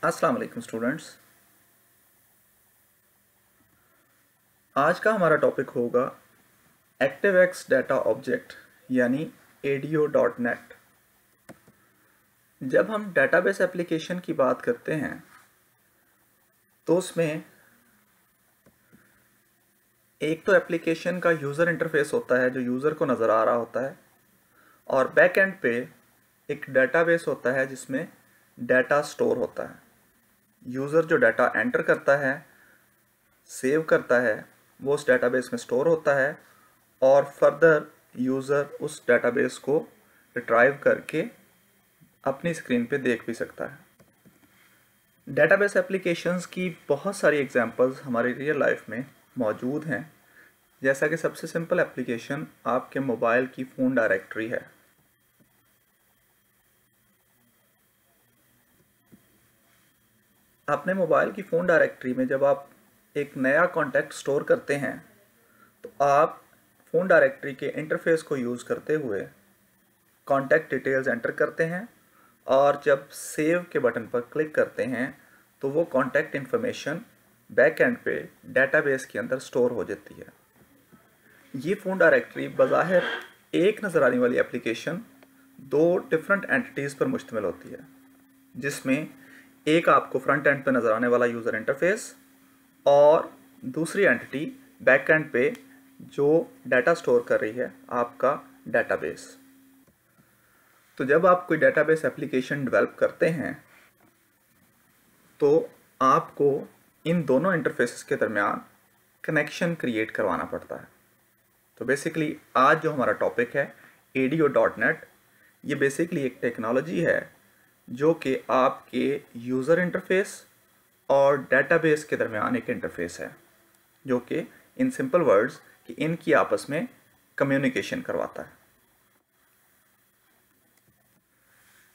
अस्सलाम वालेकुम स्टूडेंट्स। आज का हमारा टॉपिक होगा एक्टिवएक्स डाटा ऑब्जेक्ट यानी ADO.NET। जब हम डेटाबेस एप्लीकेशन की बात करते हैं तो उसमें एक तो एप्लीकेशन का यूज़र इंटरफेस होता है जो यूज़र को नज़र आ रहा होता है, और बैक एंड पे एक डेटाबेस होता है जिसमें डाटा स्टोर होता है। यूज़र जो डाटा एंटर करता है, सेव करता है, वो उस डेटाबेस में स्टोर होता है और फर्दर यूज़र उस डेटाबेस को रिट्राइव करके अपनी स्क्रीन पे देख भी सकता है। डेटाबेस एप्लीकेशंस की बहुत सारी एग्जांपल्स हमारी रियल लाइफ में मौजूद हैं, जैसा कि सबसे सिंपल एप्लीकेशन आपके मोबाइल की फ़ोन डायरेक्टरी है। अपने मोबाइल की फ़ोन डायरेक्टरी में जब आप एक नया कॉन्टैक्ट स्टोर करते हैं तो आप फ़ोन डायरेक्टरी के इंटरफेस को यूज़ करते हुए कॉन्टैक्ट डिटेल्स एंटर करते हैं और जब सेव के बटन पर क्लिक करते हैं तो वो कॉन्टैक्ट इन्फॉर्मेशन बैक एंड पे डेटाबेस के अंदर स्टोर हो जाती है। ये फ़ोन डायरेक्टरी बज़ाहिर एक नज़र आने वाली एप्लीकेशन दो डिफरेंट एंटिटीज़ पर मुश्तमिल होती है, जिसमें एक आपको फ्रंट एंड पे नज़र आने वाला यूज़र इंटरफेस और दूसरी एंटिटी बैक एंड पे जो डाटा स्टोर कर रही है आपका डेटाबेस। तो जब आप कोई डेटाबेस एप्लीकेशन डेवलप करते हैं तो आपको इन दोनों इंटरफेसेस के दरमियान कनेक्शन क्रिएट करवाना पड़ता है। तो बेसिकली आज जो हमारा टॉपिक है ADO.NET, ये बेसिकली एक टेक्नोलॉजी है जो कि आपके यूज़र इंटरफेस और डेटाबेस के दरमियान एक इंटरफेस है, जो कि इन सिंपल वर्ड्स कि इनकी आपस में कम्युनिकेशन करवाता है।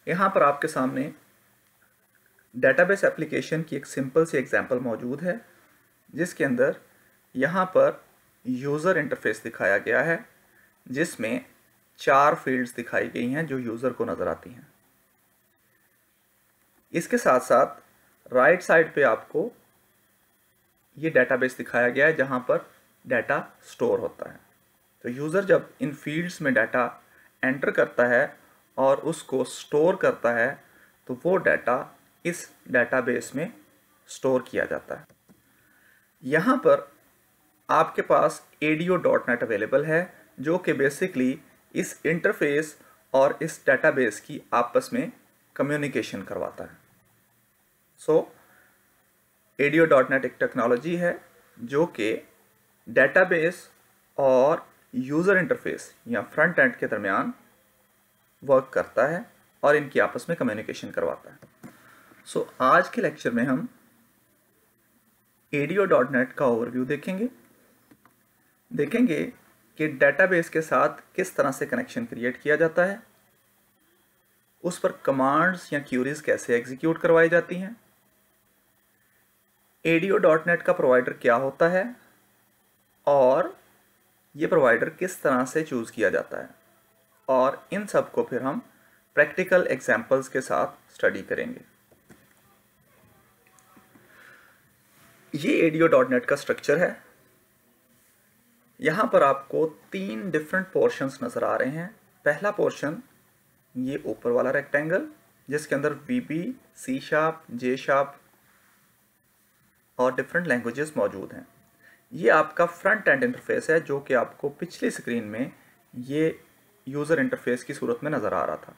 यहाँ पर आपके सामने डेटाबेस एप्लीकेशन की एक सिंपल सी एग्जांपल मौजूद है, जिसके अंदर यहाँ पर यूज़र इंटरफेस दिखाया गया है, जिसमें 4 फील्ड्स दिखाई गई हैं जो यूज़र को नज़र आती हैं। इसके साथ साथ राइट साइड पे आपको ये डेटाबेस दिखाया गया है जहाँ पर डाटा स्टोर होता है। तो यूज़र जब इन फील्ड्स में डाटा एंटर करता है और उसको स्टोर करता है तो वो डाटा इस डेटाबेस में स्टोर किया जाता है। यहाँ पर आपके पास ADO.NET अवेलेबल है, जो कि बेसिकली इस इंटरफेस और इस डेटाबेस की आपस में कम्युनिकेशन करवाता है। ADO.NET एक टेक्नोलॉजी है जो कि डेटाबेस और यूज़र इंटरफेस या फ्रंट एंड के दरमियान वर्क करता है और इनकी आपस में कम्युनिकेशन करवाता है। आज के लेक्चर में हम ADO.NET का ओवरव्यू देखेंगे कि डेटाबेस के साथ किस तरह से कनेक्शन क्रिएट किया जाता है, उस पर कमांड्स या क्यूरीज कैसे एग्जीक्यूट करवाई जाती हैं, ADO.NET का प्रोवाइडर क्या होता है और ये प्रोवाइडर किस तरह से चूज़ किया जाता है, और इन सब को फिर हम प्रैक्टिकल एग्जांपल्स के साथ स्टडी करेंगे। ये ADO.NET का स्ट्रक्चर है। यहाँ पर आपको 3 डिफरेंट पोर्शंस नज़र आ रहे हैं। पहला पोर्शन ये ऊपर वाला रेक्टेंगल, जिसके अंदर VB, C#, J# और डिफरेंट लैंग्वेजेस मौजूद हैं। ये आपका फ्रंट एंड इंटरफेस है जो कि आपको पिछली स्क्रीन में ये यूज़र इंटरफेस की सूरत में नज़र आ रहा था।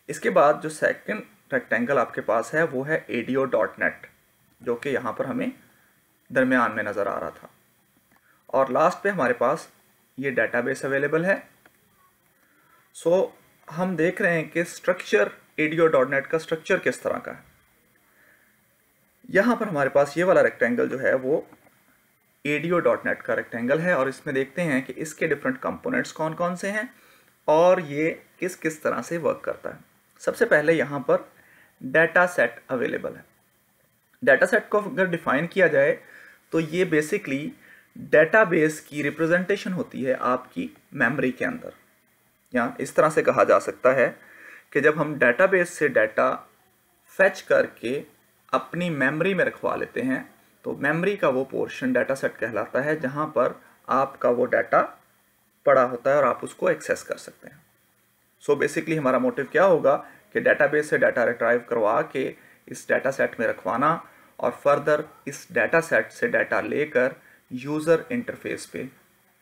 इसके बाद जो सेकंड रेक्टेंगल आपके पास है वो है ADO.NET, जो कि यहाँ पर हमें दरमियान में नज़र आ रहा था। और लास्ट पे हमारे पास ये डेटाबेस अवेलेबल है। हम देख रहे हैं कि स्ट्रक्चर ADO.NET का स्ट्रक्चर किस तरह का है। यहाँ पर हमारे पास ये वाला रेक्टेंगल जो है वो ADO.NET का रेक्टेंगल है, और इसमें देखते हैं कि इसके डिफरेंट कंपोनेंट्स कौन कौन से हैं और ये किस किस तरह से वर्क करता है। सबसे पहले यहाँ पर डाटा सेट अवेलेबल है। डाटा सेट को अगर डिफाइन किया जाए तो ये बेसिकली डेटाबेस की रिप्रेजेंटेशन होती है आपकी मेमोरी के अंदर, या इस तरह से कहा जा सकता है कि जब हम डेटाबेस से डाटा फेच करके अपनी मेमोरी में रखवा लेते हैं। तो मेमोरी का वो पोर्शन डाटा सेट कहलाता है जहाँ पर आपका वो डाटा पड़ा होता है और आप उसको एक्सेस कर सकते हैं। सो बेसिकली हमारा मोटिव क्या होगा कि डेटाबेस से डाटा रिट्राइव करवा के इस डाटा सेट में रखवाना और फर्दर इस डाटा सेट से डाटा लेकर यूज़र इंटरफेस पे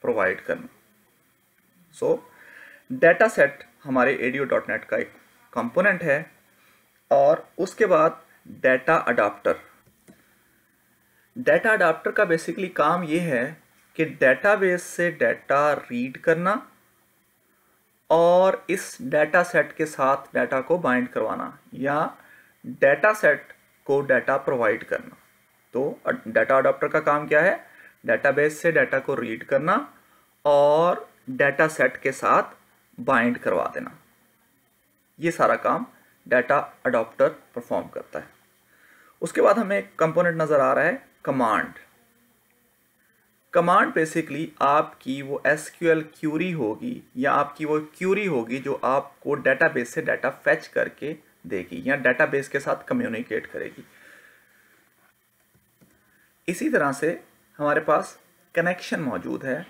प्रोवाइड करना। सो डाटा सेट हमारे ADO.NET का एक कंपोनेंट है। और उसके बाद डाटा अडाप्टर। डाटा अडाप्टर का बेसिकली काम ये है कि डेटाबेस से डाटा रीड करना और इस डाटा सेट के साथ डाटा को बाइंड करवाना या डाटा सेट को डाटा प्रोवाइड करना। तो डाटा अडाप्टर का काम क्या है? डेटाबेस से डाटा को रीड करना और डाटा सेट के साथ बाइंड करवा देना। ये सारा काम डाटा अडाप्टर परफॉर्म करता है। उसके बाद हमें एक कंपोनेंट नज़र आ रहा है कमांड। कमांड बेसिकली आपकी वो SQL क्यूरी होगी या आपकी वो क्यूरी होगी जो आपको डेटाबेस से डाटा फेच करके देगी या डेटाबेस के साथ कम्युनिकेट करेगी। इसी तरह से हमारे पास कनेक्शन मौजूद है।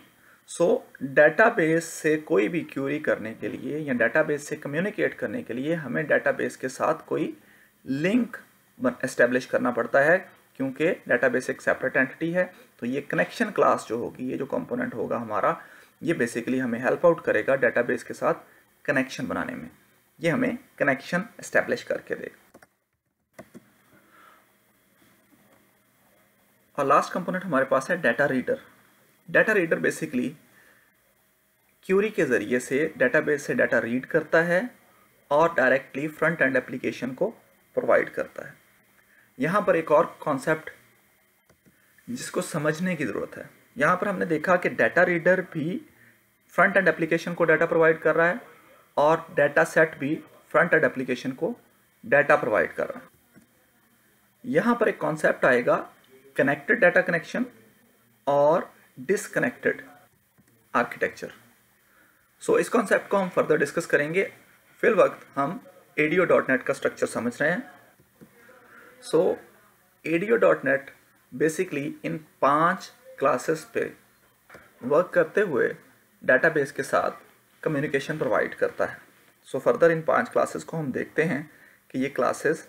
सो डेटाबेस से कोई भी क्यूरी करने के लिए या डेटाबेस से कम्युनिकेट करने के लिए हमें डेटाबेस के साथ कोई लिंक एस्टेब्लिश करना पड़ता है, क्योंकि डेटाबेस एक सेपरेट एंटिटी है। तो ये कनेक्शन क्लास जो होगी, ये जो कंपोनेंट होगा हमारा, ये बेसिकली हमें हेल्प आउट करेगा डेटाबेस के साथ कनेक्शन बनाने में। ये हमें कनेक्शन एस्टेब्लिश करके देगा। और लास्ट कंपोनेंट हमारे पास है data reader. Data reader basically query के ज़रिए से डेटाबेस से डाटा रीड करता है और डायरेक्टली फ्रंट एंड एप्लीकेशन को प्रोवाइड करता है। यहाँ पर एक और कॉन्सेप्ट जिसको समझने की ज़रूरत है। यहाँ पर हमने देखा कि डाटा रीडर भी फ्रंट एंड एप्लीकेशन को डाटा प्रोवाइड कर रहा है और डाटा सेट भी फ्रंट एंड एप्लीकेशन को डाटा प्रोवाइड कर रहा है। यहाँ पर एक कॉन्सेप्ट आएगा कनेक्टेड डाटा कनेक्शन और डिसकनेक्टेड आर्किटेक्चर। सो इस कॉन्सेप्ट को हम फर्दर डिस्कस करेंगे। फिल वक्त हम ADO.NET का स्ट्रक्चर समझ रहे हैं। सो ADO.NET बेसिकली इन 5 क्लासेस पे वर्क करते हुए डेटाबेस के साथ कम्युनिकेशन प्रोवाइड करता है। सो फर्दर इन 5 क्लासेस को हम देखते हैं कि ये क्लासेस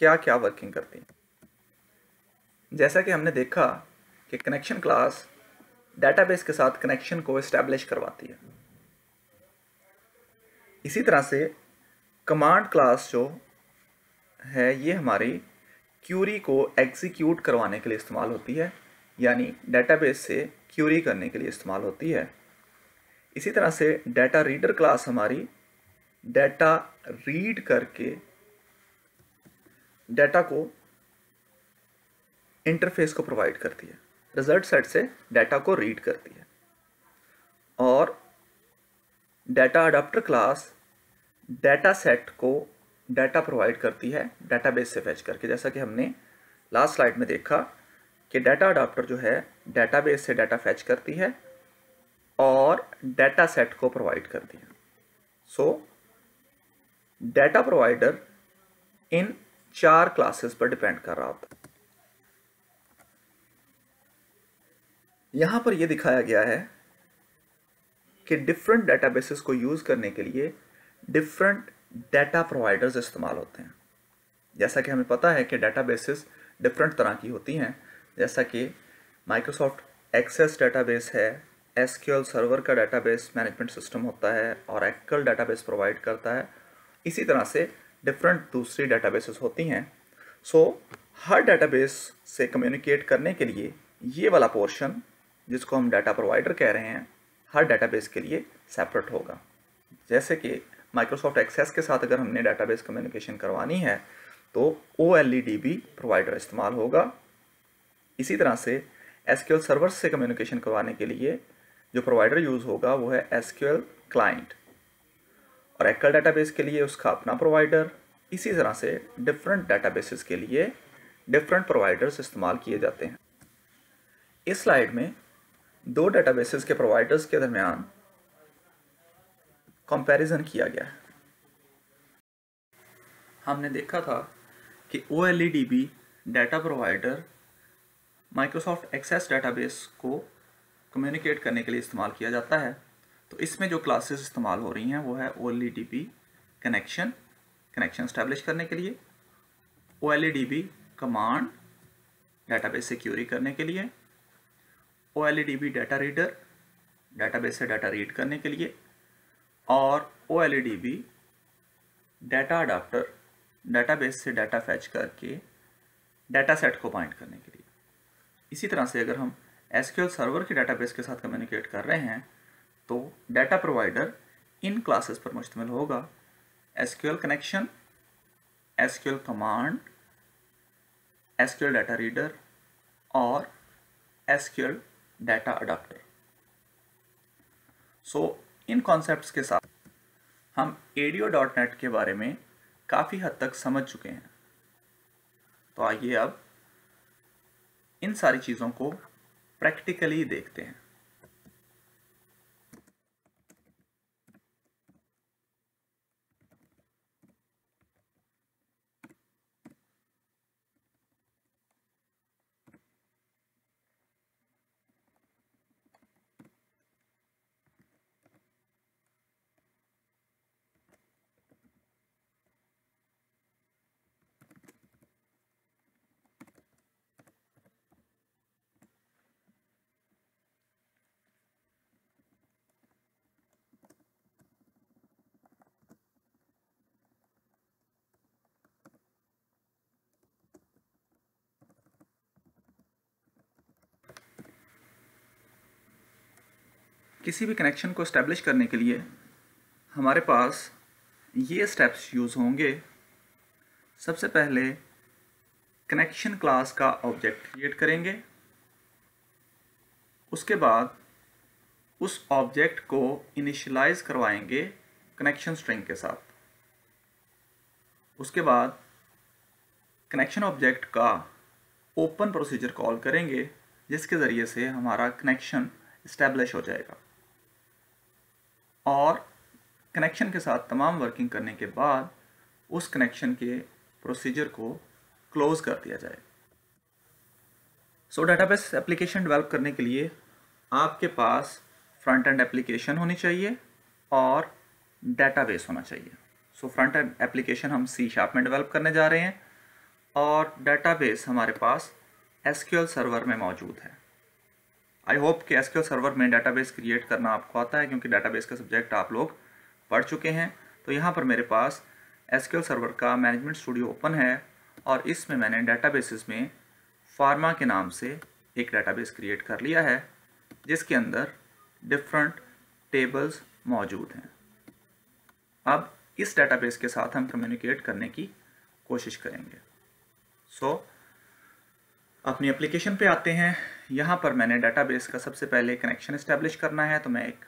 क्या क्या वर्किंग करती हैं। जैसा कि हमने देखा कि कनेक्शन क्लास डेटाबेस के साथ कनेक्शन को एस्टैब्लिश करवाती है। इसी तरह से कमांड क्लास जो है ये हमारी क्यूरी को एग्जीक्यूट करवाने के लिए इस्तेमाल होती है, यानी डेटाबेस से क्यूरी करने के लिए इस्तेमाल होती है। इसी तरह से डाटा रीडर क्लास हमारी डाटा रीड करके डाटा को इंटरफेस को प्रोवाइड करती है, रिजल्ट सेट से डाटा को रीड करती है। और data adapter class data set को डाटा प्रोवाइड करती है डेटाबेस से फेच करके। जैसा कि हमने लास्ट स्लाइड में देखा कि डाटा अडाप्टर जो है डेटाबेस से डाटा फेच करती है और डाटा सेट को प्रोवाइड करती है। सो डाटा प्रोवाइडर इन 4 क्लासेस पर डिपेंड कर रहा होता है। यहाँ पर यह दिखाया गया है कि डिफरेंट डेटाबेसेस को यूज़ करने के लिए डिफरेंट डाटा प्रोवाइडर्स इस्तेमाल होते हैं। जैसा कि हमें पता है कि डेटाबेसेस डिफरेंट तरह की होती हैं, जैसा कि माइक्रोसॉफ्ट एक्सेस डेटाबेस है, SQL सर्वर का डेटाबेस मैनेजमेंट सिस्टम होता है और Oracle डेटाबेस प्रोवाइड करता है। इसी तरह से डिफरेंट दूसरी डेटाबेसेस होती हैं। सो हर डेटाबेस से कम्युनिकेट करने के लिए ये वाला पोर्शन जिसको हम डाटा प्रोवाइडर कह रहे हैं, हर डेटाबेस के लिए सेपरेट होगा। जैसे कि माइक्रोसॉफ्ट एक्सेस के साथ अगर हमने डेटाबेस कम्युनिकेशन करवानी है तो OLEDB प्रोवाइडर इस्तेमाल होगा। इसी तरह से SQL सर्वर से कम्युनिकेशन करवाने के लिए जो प्रोवाइडर यूज़ होगा वो है SQL क्लाइंट, और Oracle डेटाबेस के लिए उसका अपना प्रोवाइडर। इसी तरह से डिफरेंट डेटाबेसेस के लिए डिफरेंट प्रोवाइडर्स इस्तेमाल किए जाते हैं। इस स्लाइड में 2 डेटाबेसेस के प्रोवाइडर्स के दरमियान कंपैरिजन किया गया है। हमने देखा था कि OLEDB data provider Microsoft access database को कम्युनिकेट करने के लिए इस्तेमाल किया जाता है। तो इसमें जो क्लासेस इस्तेमाल हो रही हैं वो है OLEDB कनेक्शन इस्टेब्लिश करने के लिए, OLEDB कमांड डेटाबेस से क्यूरी करने के लिए, OLEDB डाटा रीडर डेटाबेस से डाटा रीड करने के लिए, और OLEDB डाटा अडाप्टर डेटाबेस से डाटा फैच करके डाटा सेट को बाइंड करने के लिए। इसी तरह से अगर हम SQL सर्वर के डेटाबेस के साथ कम्युनिकेट कर रहे हैं तो डाटा प्रोवाइडर इन क्लासेस पर मुश्तमिल होगा: SQL connection, SQL command, SQL data reader और SQL डाटा अडाप्टर। सो इन कॉन्सेप्ट्स के साथ हम ADO.NET के बारे में काफ़ी हद तक समझ चुके हैं। तो आइए अब इन सारी चीज़ों को प्रैक्टिकली देखते हैं। किसी भी कनेक्शन को इस्टेब्लिश करने के लिए हमारे पास ये स्टेप्स यूज़ होंगे। सबसे पहले कनेक्शन क्लास का ऑब्जेक्ट क्रिएट करेंगे। उसके बाद उस ऑब्जेक्ट को इनिशियलाइज करवाएंगे कनेक्शन स्ट्रिंग के साथ। उसके बाद कनेक्शन ऑब्जेक्ट का ओपन प्रोसीजर कॉल करेंगे जिसके ज़रिए से हमारा कनेक्शन इस्टेब्लिश हो जाएगा, और कनेक्शन के साथ तमाम वर्किंग करने के बाद उस कनेक्शन के प्रोसीजर को क्लोज कर दिया जाए। सो डेटाबेस एप्लीकेशन डेवलप करने के लिए आपके पास फ्रंट एंड एप्लीकेशन होनी चाहिए और डेटाबेस होना चाहिए। सो फ्रंट एंड एप्लीकेशन हम C# में डेवलप करने जा रहे हैं और डेटाबेस हमारे पास SQL सर्वर में मौजूद है। आई होप कि SQL सर्वर में डेटाबेस क्रिएट करना आपको आता है, क्योंकि डेटाबेस का सब्जेक्ट आप लोग पढ़ चुके हैं। तो यहाँ पर मेरे पास SQL सर्वर का मैनेजमेंट स्टूडियो ओपन है और इसमें मैंने डेटाबेसेस में फार्मा के नाम से एक डेटाबेस क्रिएट कर लिया है जिसके अंदर डिफरेंट टेबल्स मौजूद हैं। अब इस डेटाबेस के साथ हम कम्युनिकेट करने की कोशिश करेंगे। अपनी एप्लीकेशन पे आते हैं। यहाँ पर मैंने डेटाबेस का सबसे पहले कनेक्शन इस्टेब्लिश करना है, तो मैं एक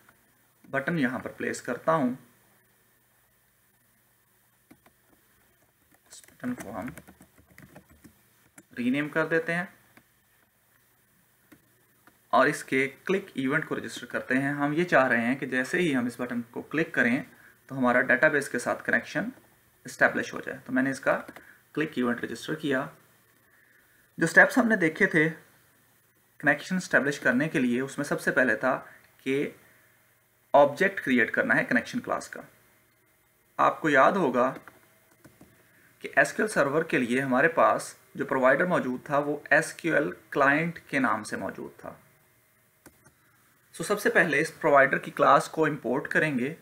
बटन यहाँ पर प्लेस करता हूँ। इस बटन को हम रीनेम कर देते हैं और इसके क्लिक इवेंट को रजिस्टर करते हैं। हम ये चाह रहे हैं कि जैसे ही हम इस बटन को क्लिक करें तो हमारा डेटाबेस के साथ कनेक्शन इस्टेब्लिश हो जाए। तो मैंने इसका क्लिक इवेंट रजिस्टर किया। जो स्टेप्स हमने देखे थे कनेक्शन इस्टेब्लिश करने के लिए, उसमें सबसे पहले था कि ऑब्जेक्ट क्रिएट करना है कनेक्शन क्लास का। आपको याद होगा कि SQL सर्वर के लिए हमारे पास जो प्रोवाइडर मौजूद था वो SQL क्लाइंट के नाम से मौजूद था। सो सबसे पहले इस प्रोवाइडर की क्लास को इंपोर्ट करेंगे।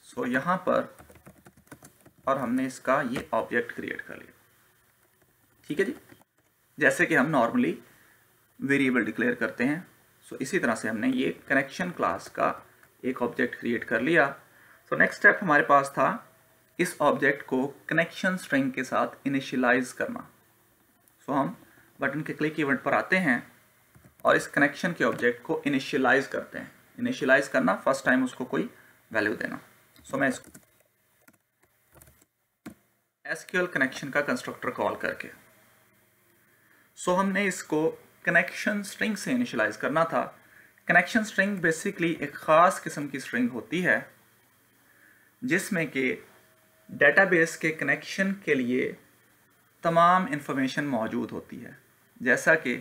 सो यहाँ पर और हमने इसका ये ऑब्जेक्ट क्रिएट कर लिया। ठीक है जी, जैसे कि हम नॉर्मली वेरिएबल डिक्लेयर करते हैं। सो इसी तरह से हमने ये कनेक्शन क्लास का एक ऑब्जेक्ट क्रिएट कर लिया। सो नेक्स्ट स्टेप हमारे पास था इस ऑब्जेक्ट को कनेक्शन स्ट्रिंग के साथ इनिशियलाइज करना। सो हम बटन के क्लिक इवेंट पर आते हैं और इस कनेक्शन के ऑब्जेक्ट को इनिशियलाइज करते हैं। इनिशियलाइज करना, फर्स्ट टाइम उसको कोई वैल्यू देना। सो मैं इसको SQL कनेक्शन का कंस्ट्रक्टर कॉल करके, सो हमने इसको कनेक्शन स्ट्रिंग से इनिशियलाइज करना था। कनेक्शन स्ट्रिंग बेसिकली एक ख़ास किस्म की स्ट्रिंग होती है जिसमें कि डेटाबेस के कनेक्शन के लिए तमाम इन्फॉर्मेशन मौजूद होती है, जैसा कि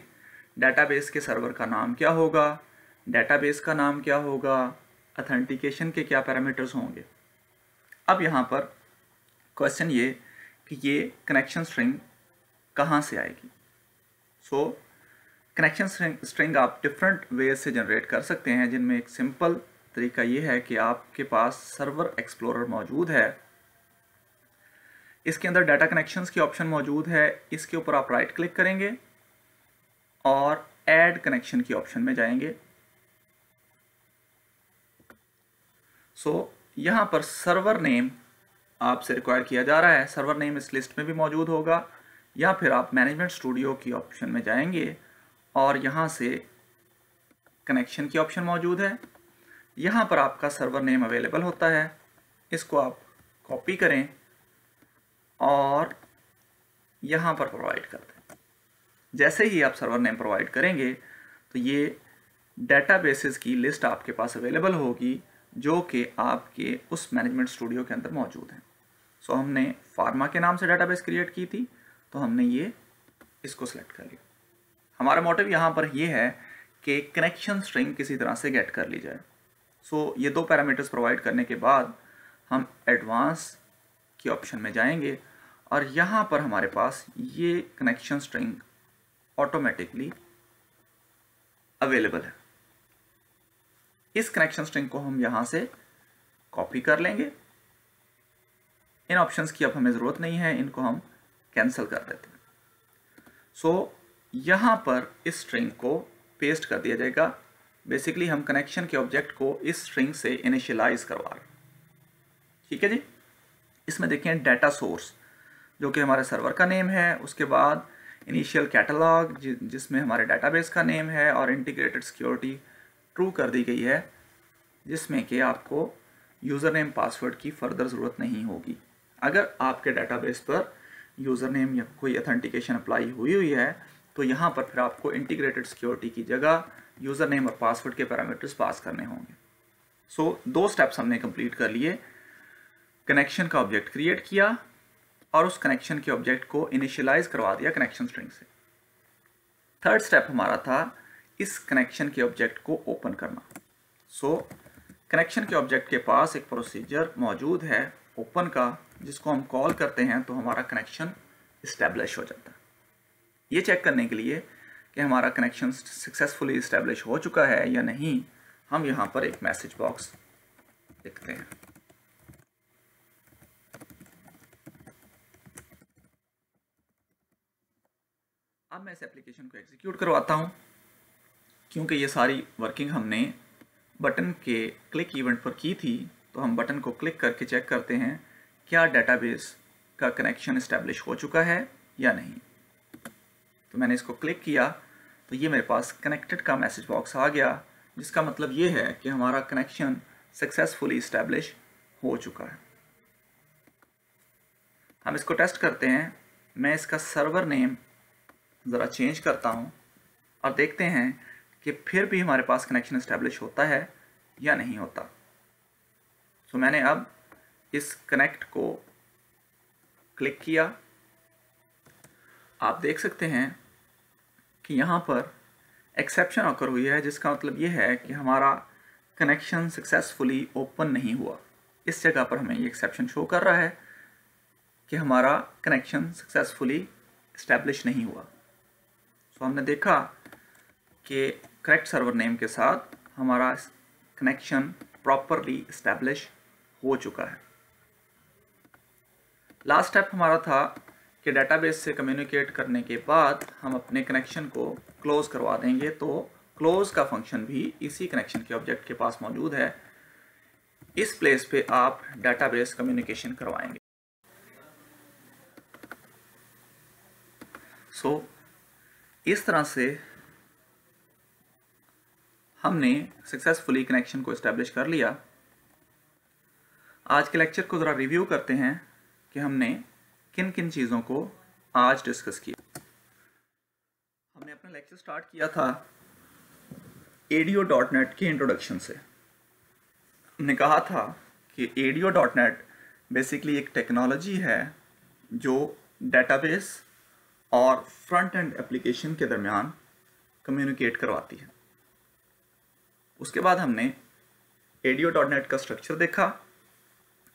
डेटाबेस के सर्वर का नाम क्या होगा, डेटाबेस का नाम क्या होगा, ऑथेंटिकेशन के क्या पैरामीटर्स होंगे। अब यहाँ पर क्वेश्चन ये कि ये कनेक्शन स्ट्रिंग कहाँ से आएगी। सो कनेक्शन स्ट्रिंग आप डिफरेंट वेज से जनरेट कर सकते हैं, जिनमें एक सिंपल तरीका ये है कि आपके पास सर्वर एक्सप्लोरर मौजूद है, इसके अंदर डाटा कनेक्शंस की ऑप्शन मौजूद है, इसके ऊपर आप राइट क्लिक करेंगे और ऐड कनेक्शन की ऑप्शन में जाएंगे। यहाँ पर सर्वर नेम आपसे रिक्वायर किया जा रहा है, सर्वर नेम इस लिस्ट में भी मौजूद होगा, या फिर आप मैनेजमेंट स्टूडियो की ऑप्शन में जाएंगे और यहाँ से कनेक्शन की ऑप्शन मौजूद है। यहाँ पर आपका सर्वर नेम अवेलेबल होता है, इसको आप कॉपी करें और यहाँ पर प्रोवाइड कर दें। जैसे ही आप सर्वर नेम प्रोवाइड करेंगे तो ये डेटाबेसेस की लिस्ट आपके पास अवेलेबल होगी, जो कि आपके उस मैनेजमेंट स्टूडियो के अंदर मौजूद हैं। हमने फार्मा के नाम से डेटाबेस क्रिएट की थी, तो हमने ये इसको सिलेक्ट कर लिया। हमारा मोटिव यहाँ पर ये है कि कनेक्शन स्ट्रिंग किसी तरह से गेट कर ली जाए। ये दो पैरामीटर्स प्रोवाइड करने के बाद हम एडवांस की ऑप्शन में जाएंगे और यहाँ पर हमारे पास ये कनेक्शन स्ट्रिंग ऑटोमेटिकली अवेलेबल है। इस कनेक्शन स्ट्रिंग को हम यहाँ से कॉपी कर लेंगे। इन ऑप्शंस की अब हमें ज़रूरत नहीं है, इनको हम कैंसिल कर देते हैं। यहाँ पर इस स्ट्रिंग को पेस्ट कर दिया जाएगा। बेसिकली हम कनेक्शन के ऑब्जेक्ट को इस स्ट्रिंग से इनिशियलाइज करवा रहे हैं। ठीक है जी। इसमें देखें डाटा सोर्स जो कि हमारे सर्वर का नेम है, उसके बाद इनिशियल कैटलॉग जिसमें हमारे डेटाबेस का नेम है, और इंटीग्रेटेड सिक्योरिटी ट्रू कर दी गई है, जिसमें कि आपको यूज़र नेम पासवर्ड की फर्दर ज़रूरत नहीं होगी। अगर आपके डेटाबेस पर यूज़र नेम या कोई ऑथेंटिकेशन अप्लाई हुई है तो यहाँ पर फिर आपको इंटीग्रेटेड सिक्योरिटी की जगह यूज़र नेम और पासवर्ड के पैरामीटर्स पास करने होंगे। दो स्टेप्स हमने कंप्लीट कर लिए। कनेक्शन का ऑब्जेक्ट क्रिएट किया और उस कनेक्शन के ऑब्जेक्ट को इनिशियलाइज करवा दिया कनेक्शन स्ट्रिंग से। थर्ड स्टेप हमारा था इस कनेक्शन के ऑब्जेक्ट को ओपन करना। कनेक्शन के ऑब्जेक्ट के पास एक प्रोसीजर मौजूद है ओपन का, जिसको हम कॉल करते हैं तो हमारा कनेक्शन इस्टेब्लिश हो जाता है। ये चेक करने के लिए कि हमारा कनेक्शन सक्सेसफुली इस्टेब्लिश हो चुका है या नहीं, हम यहाँ पर एक मैसेज बॉक्स लिखते हैं। अब मैं इस एप्लीकेशन को एग्जीक्यूट करवाता हूँ। क्योंकि ये सारी वर्किंग हमने बटन के क्लिक इवेंट पर की थी, तो हम बटन को क्लिक करके चेक करते हैं क्या डेटाबेस का कनेक्शन इस्टेब्लिश हो चुका है या नहीं। तो मैंने इसको क्लिक किया तो ये मेरे पास कनेक्टेड का मैसेज बॉक्स आ गया, जिसका मतलब ये है कि हमारा कनेक्शन सक्सेसफुली इस्टेब्लिश हो चुका है। हम इसको टेस्ट करते हैं। मैं इसका सर्वर नेम ज़रा चेंज करता हूँ और देखते हैं कि फिर भी हमारे पास कनेक्शन इस्टेब्लिश होता है या नहीं होता। मैंने अब इस कनेक्ट को क्लिक किया। आप देख सकते हैं कि यहाँ पर एक्सेप्शन ऑकर हुई है, जिसका मतलब ये है कि हमारा कनेक्शन सक्सेसफुली ओपन नहीं हुआ। इस जगह पर हमें ये एक्सेप्शन शो कर रहा है कि हमारा कनेक्शन सक्सेसफुली इस्टेब्लिश नहीं हुआ। हमने देखा कि करेक्ट सर्वर नेम के साथ हमारा कनेक्शन प्रॉपरली इस्टेब्लिश हो चुका है। लास्ट स्टेप हमारा था कि डेटाबेस से कम्युनिकेट करने के बाद हम अपने कनेक्शन को क्लोज करवा देंगे। तो क्लोज का फंक्शन भी इसी कनेक्शन के ऑब्जेक्ट के पास मौजूद है। इस प्लेस पे आप डेटाबेस कम्युनिकेशन करवाएंगे। इस तरह से हमने सक्सेसफुली कनेक्शन को इस्टेब्लिश कर लिया। आज के लेक्चर को ज़रा रिव्यू करते हैं कि हमने किन किन चीज़ों को आज डिस्कस किया। हमने अपना लेक्चर स्टार्ट किया था ADO.NET के इंट्रोडक्शन से। हमने कहा था कि ADO.NET बेसिकली एक टेक्नोलॉजी है जो डेटाबेस और फ्रंट एंड एप्लीकेशन के दरमियान कम्युनिकेट करवाती है। उसके बाद हमने ADO.NET का स्ट्रक्चर देखा,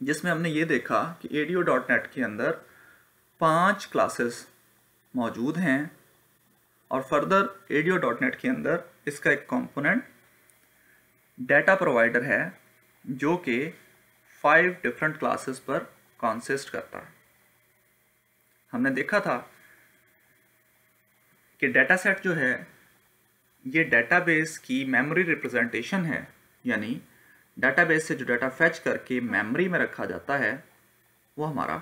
जिसमें हमने ये देखा कि ADO.NET के अंदर 5 क्लासेस मौजूद हैं और फर्दर ADO.NET के अंदर इसका एक कंपोनेंट डाटा प्रोवाइडर है जो कि 5 डिफरेंट क्लासेस पर कंसिस्ट करता है। हमने देखा था कि डाटा सेट जो है ये डेटाबेस की मेमोरी रिप्रेजेंटेशन है, यानी डेटाबेस से जो डाटा फैच करके मेमोरी में रखा जाता है वो हमारा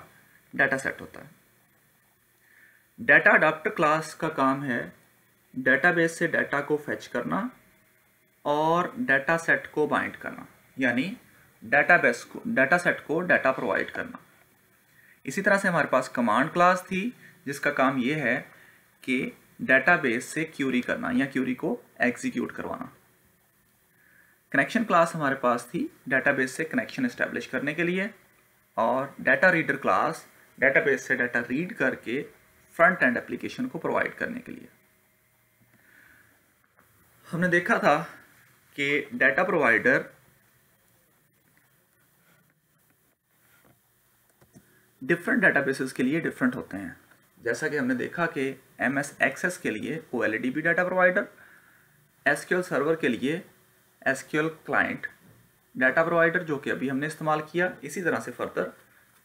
डाटा सेट होता है। डाटा अडाप्टर क्लास का काम है डेटाबेस से डाटा को फैच करना और डाटा सेट को बाइंड करना, यानी डाटा सेट को डाटा प्रोवाइड करना। इसी तरह से हमारे पास कमांड क्लास थी जिसका काम ये है कि डेटाबेस से क्यूरी करना या क्यूरी को एग्जीक्यूट करवाना। कनेक्शन क्लास हमारे पास थी डेटाबेस से कनेक्शन एस्टेब्लिश करने के लिए, और डाटा रीडर क्लास डेटाबेस से डाटा रीड करके फ्रंट एंड एप्लीकेशन को प्रोवाइड करने के लिए। हमने देखा था कि डाटा प्रोवाइडर डिफरेंट डेटाबेसेस के लिए डिफरेंट होते हैं। जैसा कि हमने देखा कि MS Access के लिए OLEDB data provider, SQL server के लिए SQL क्लाइंट डाटा प्रोवाइडर जो कि अभी हमने इस्तेमाल किया। इसी तरह से फर्दर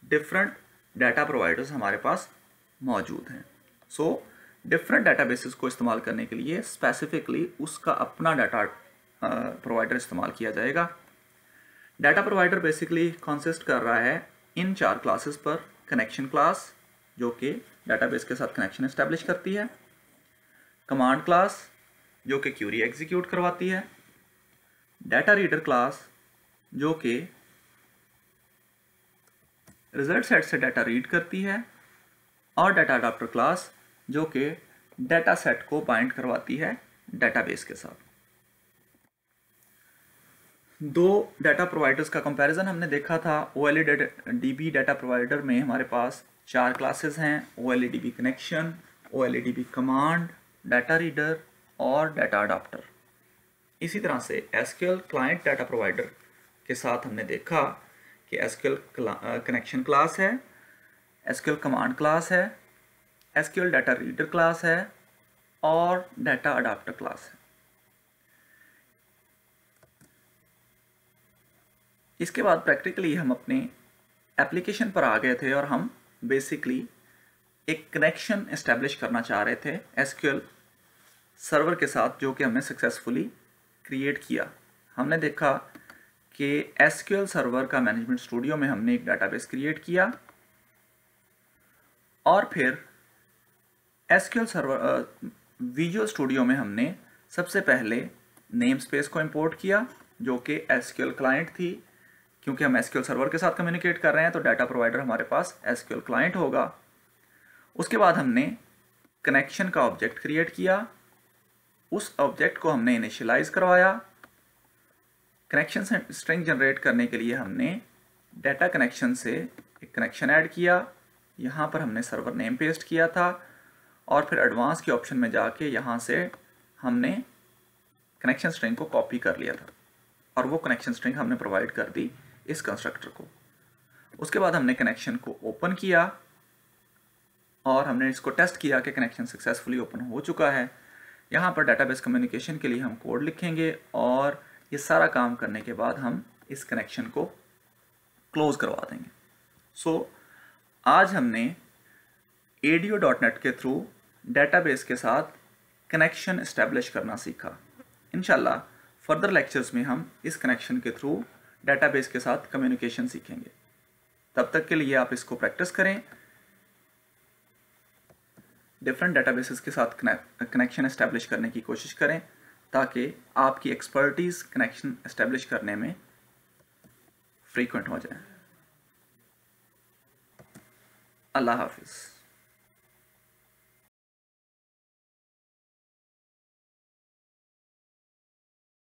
डिफरेंट डाटा प्रोवाइडर्स हमारे पास मौजूद हैं। सो डिफरेंट डेटाबेसेस को इस्तेमाल करने के लिए स्पेसिफिकली उसका अपना डाटा प्रोवाइडर इस्तेमाल किया जाएगा। डाटा प्रोवाइडर बेसिकली कंसिस्ट कर रहा है इन 4 क्लासेस पर। कनेक्शन क्लास जो कि डाटाबेस के साथ कनेक्शन एस्टेब्लिश करती है, कमांड क्लास जो कि क्यूरी एग्जीक्यूट करवाती है, डाटा रीडर क्लास जो कि रिजल्ट सेट से डाटा रीड करती है, और डाटा अडाप्टर क्लास जो कि डाटा सेट को बाइंड करवाती है डाटाबेस के साथ। 2 डाटा प्रोवाइडर्स का कंपैरिजन हमने देखा था। OLEDB डाटा प्रोवाइडर में हमारे पास 4 क्लासेस हैं, OLEDB connection, OLEDB command, data reader और डाटा अडाप्टर। इसी तरह से SQL क्लाइंट डाटा प्रोवाइडर के साथ हमने देखा कि SQL कनेक्शन क्लास है, SQL कमांड क्लास है, SQL डाटा रीडर क्लास है और डाटा अडाप्टर क्लास है। इसके बाद प्रैक्टिकली हम अपने एप्लीकेशन पर आ गए थे और हम बेसिकली एक कनेक्शन एस्टेब्लिश करना चाह रहे थे SQL सर्वर के साथ, जो कि हमने सक्सेसफुली क्रिएट किया। हमने देखा कि SQL सर्वर का मैनेजमेंट स्टूडियो में हमने एक डाटाबेस क्रिएट किया और फिर SQL सर्वर विजुअल स्टूडियो में हमने सबसे पहले नेम स्पेस को इंपोर्ट किया जो कि SQL क्लाइंट थी। क्योंकि हम SQL सर्वर के साथ कम्युनिकेट कर रहे हैं तो डाटा प्रोवाइडर हमारे पास SQL क्लाइंट होगा। उसके बाद हमने कनेक्शन का ऑब्जेक्ट क्रिएट किया, उस ऑब्जेक्ट को हमने इनिशियलाइज करवाया। कनेक्शन स्ट्रिंग जनरेट करने के लिए हमने डाटा कनेक्शन से एक कनेक्शन ऐड किया, यहाँ पर हमने सर्वर नेम पेस्ट किया था और फिर एडवांस के ऑप्शन में जाके यहाँ से हमने कनेक्शन स्ट्रिंग को कॉपी कर लिया था और वो कनेक्शन स्ट्रिंग हमने प्रोवाइड कर दी इस कंस्ट्रक्टर को। उसके बाद हमने कनेक्शन को ओपन किया और हमने इसको टेस्ट किया कि कनेक्शन सक्सेसफुली ओपन हो चुका है। यहाँ पर डाटाबेस कम्युनिकेशन के लिए हम कोड लिखेंगे और ये सारा काम करने के बाद हम इस कनेक्शन को क्लोज करवा देंगे। सो आज हमने ADO.NET के थ्रू डाटाबेस के साथ कनेक्शन एस्टेब्लिश करना सीखा। इंशाल्लाह फर्दर लेक्चर्स में हम इस कनेक्शन के थ्रू डाटाबेस के साथ कम्युनिकेशन सीखेंगे। तब तक के लिए आप इसको प्रैक्टिस करें, डिफरेंट डेटाबेसेस के साथ कनेक्शन एस्टेब्लिश करने की कोशिश करें ताकि आपकी एक्सपर्टीज़ कनेक्शन एस्टेब्लिश करने में फ्रीक्वेंट हो जाए। अल्लाह हाफिज़।